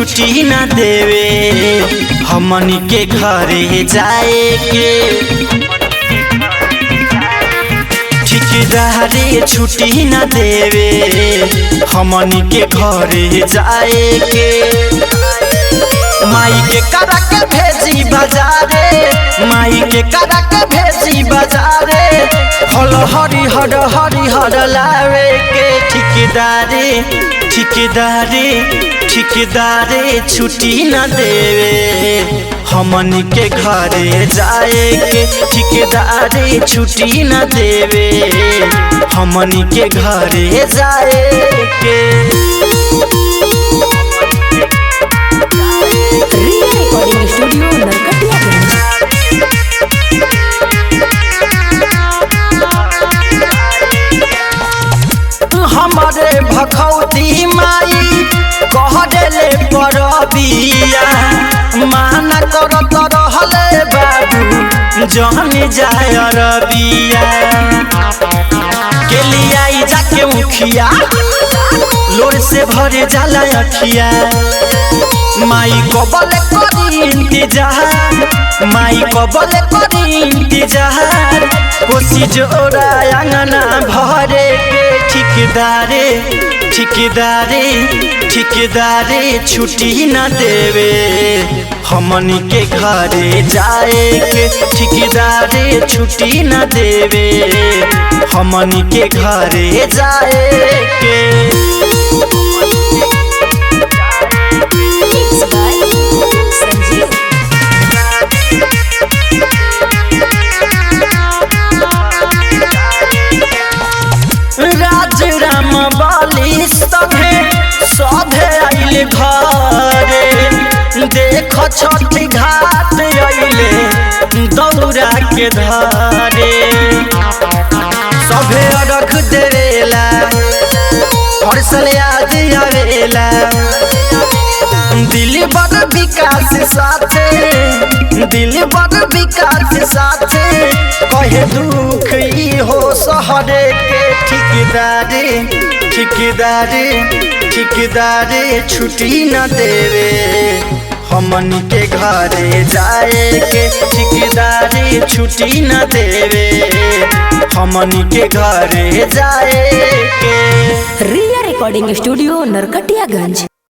छुट्टी न देवे हमनी के घरे जाए के। ठेकेदारी छुट्टी न देवे हमनी के घरे जाए के। माई के करा के भेजी बाजारे, माई के करा के भेजी बाजारे, हल हरी हर लावे के। ठेकेदारी छुट्टी न देवे हमनी के घरे जाए के। ठेकेदारी छुट्टी न देवे हमनी के घरे जाए के। Recording studio Narkatiaganj. हमारे भखौती माई कह देले परबिया, माना करत रहले बाबू जहन जाय अरबिया। के लिया जाके उखिया लोर से भरे जाला अखिया। माई कबल करी इंतजार, माई कबल करी इंतजार, कोसी जोरा अंगना भरे के। ठेकेदारी छुट्टी न देवे हमनी के घरे जाए के। ठेकेदारी छुट्टी न देवे हमनी के घरे जाए के। राज राम बाली सभे आइले घरे, देख छठी घाट आइले दौरा के धारे। सभे रख देवेला हर्षल याद आवेला, दिल बड़ विकास साथे, दिल बड़ विकास साथे, कहे दुख ई हो सहरे के। ठेकेदारी छुट्टी न देवे हमनी के घरे जाए के। ठेकेदारी छुट्टी न देवे हमनी के घरे जाए के। रिया रिकॉर्डिंग स्टूडियो नरकटियागंज।